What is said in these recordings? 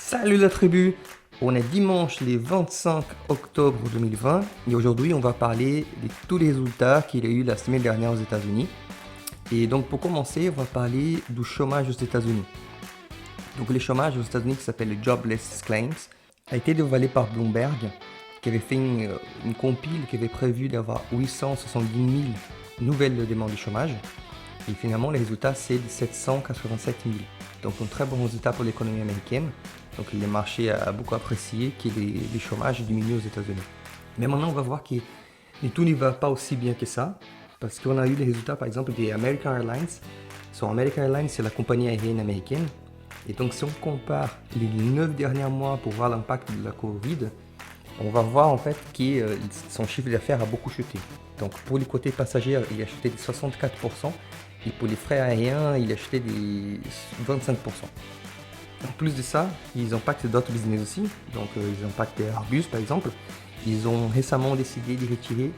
Salut la tribu! On est dimanche le 25 octobre 2020 et aujourd'hui on va parler de tous les résultats qu'il y a eu la semaine dernière aux États-Unis. Et donc pour commencer, on va parler du chômage aux États-Unis. Donc le chômage aux États-Unis qui s'appelle le Jobless Claims a été dévoilé par Bloomberg qui avait fait une compile qui avait prévu d'avoir 870 000 nouvelles demandes de chômage. Et finalement, les résultats, c'est de 787 000. Donc, un très bon résultat pour l'économie américaine. Donc, le marché a beaucoup apprécié que les chômages diminuent aux États-Unis. Mais maintenant, on va voir que tout ne va pas aussi bien que ça. Parce qu'on a eu les résultats, par exemple, des American Airlines. American Airlines, c'est la compagnie aérienne américaine. Et donc, si on compare les 9 derniers mois pour voir l'impact de la Covid, on va voir en fait que son chiffre d'affaires a beaucoup chuté. Donc, pour les côtés passagers, il a chuté de 64%. Et pour les frais aériens, il a acheté des 25%. En plus de ça, ils impactent d'autres business aussi. Donc, ils impactent Airbus, par exemple. Ils ont récemment décidé de retirer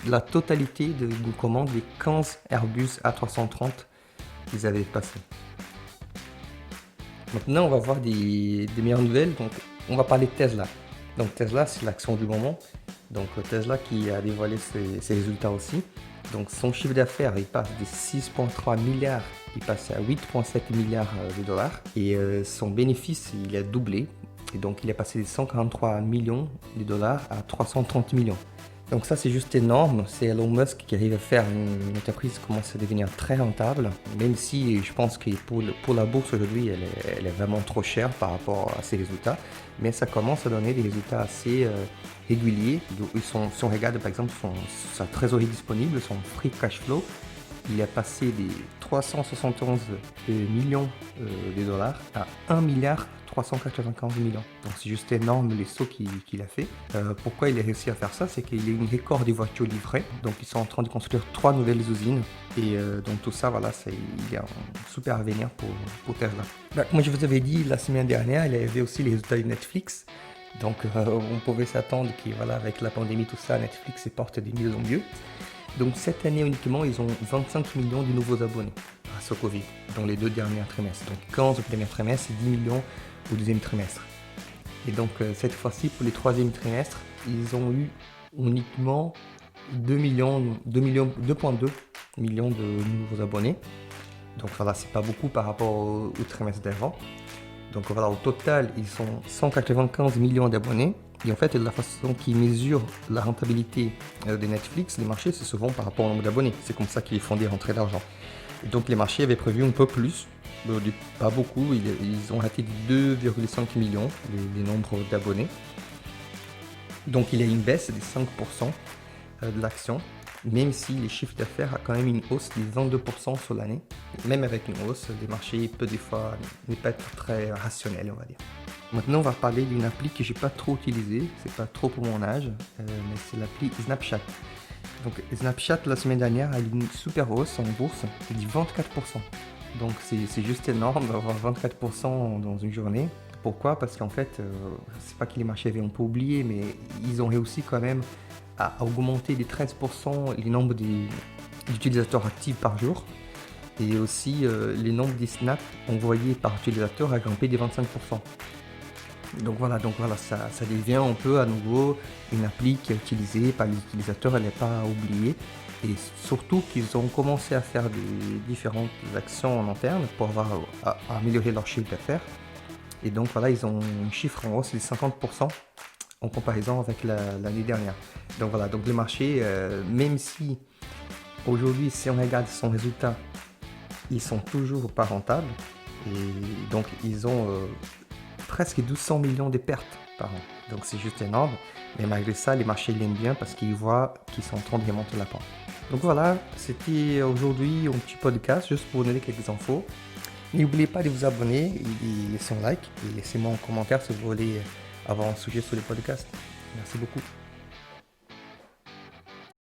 la totalité de commandes des 15 Airbus A330 qu'ils avaient passés. Maintenant, on va voir des meilleures nouvelles. Donc, on va parler de Tesla. Donc, Tesla, c'est l'action du moment. Donc, Tesla qui a dévoilé ses résultats aussi. Donc son chiffre d'affaires, il passe de 6,3 milliards, il passe à 8,7 milliards de dollars. Et son bénéfice, il a doublé. Et donc il est passé de 143 millions de dollars à 330 millions. Donc ça, c'est juste énorme. C'est Elon Musk qui arrive à faire une entreprise qui commence à devenir très rentable. Même si je pense que pour la bourse aujourd'hui, elle est vraiment trop chère par rapport à ses résultats. Mais ça commence à donner des résultats assez réguliers. Si on regarde par exemple sa trésorerie disponible, son free cash flow, il est passé des 371 millions de dollars à 1 milliard 395 millions. Donc c'est juste énorme les sauts qu'il a fait. Pourquoi il a réussi à faire ça? C'est qu'il y a une record des voitures livrées. Donc ils sont en train de construire 3 nouvelles usines. Et donc tout ça, voilà, il y a un super avenir pour Tesla. Comme je vous avais dit la semaine dernière, il y avait aussi les résultats de Netflix. Donc on pouvait s'attendre qu'avec la pandémie, tout ça, Netflix se porte de mieux en mieux. Donc cette année uniquement, ils ont 25 millions de nouveaux abonnés grâce au Covid dans les 2 derniers trimestres. Donc 15 au premier trimestre et 10 millions au deuxième trimestre. Et donc cette fois-ci, pour les 3e trimestres, ils ont eu uniquement 2,2 millions de nouveaux abonnés. Donc voilà, c'est pas beaucoup par rapport au trimestre d'avant. Donc voilà, au total, ils sont 195 millions d'abonnés. Et en fait, la façon qu'ils mesurent la rentabilité de Netflix, les marchés, c'est souvent par rapport au nombre d'abonnés. C'est comme ça qu'ils font des rentrées d'argent. Et donc les marchés avaient prévu un peu plus, pas beaucoup, ils ont raté 2,5 millions les nombres d'abonnés. Donc il y a une baisse de 5% de l'action, même si les chiffres d'affaires a quand même une hausse de 22% sur l'année. Même avec une hausse, les marchés peuvent des fois ne pas être très rationnels, on va dire. Maintenant, on va parler d'une appli que j'ai pas trop utilisée, c'est pas trop pour mon âge, mais c'est l'appli Snapchat. Donc Snapchat, la semaine dernière, a eu une super hausse en bourse de 24%. Donc c'est juste énorme d'avoir 24% dans une journée. Pourquoi? Parce qu'en fait, c'est pas que les marchés avaient un peu oublié, mais ils ont réussi quand même à augmenter de 13% les nombres d'utilisateurs actifs par jour. Et aussi, les nombres des snaps envoyés par utilisateur a grimpé de 25%. Donc voilà, ça devient un peu à nouveau une appli qui est utilisée par les utilisateurs, elle n'est pas oubliée. Et surtout qu'ils ont commencé à faire des différentes actions en interne pour améliorer leur chiffre d'affaires. Et donc voilà, ils ont un chiffre en hausse de 50% en comparaison avec l'année dernière. Donc voilà, donc le marché, même si aujourd'hui, si on regarde son résultat, ils sont toujours pas rentables. Et donc ils ont presque 200 millions de pertes par an. Donc c'est juste énorme. Mais malgré ça, les marchés l'aiment bien parce qu'ils voient qu'ils sont en train de remonter la pente. Donc voilà, c'était aujourd'hui un petit podcast juste pour vous donner quelques infos. N'oubliez pas de vous abonner, de laisser un like et laissez-moi un commentaire si vous voulez avoir un sujet sur le podcast. Merci beaucoup.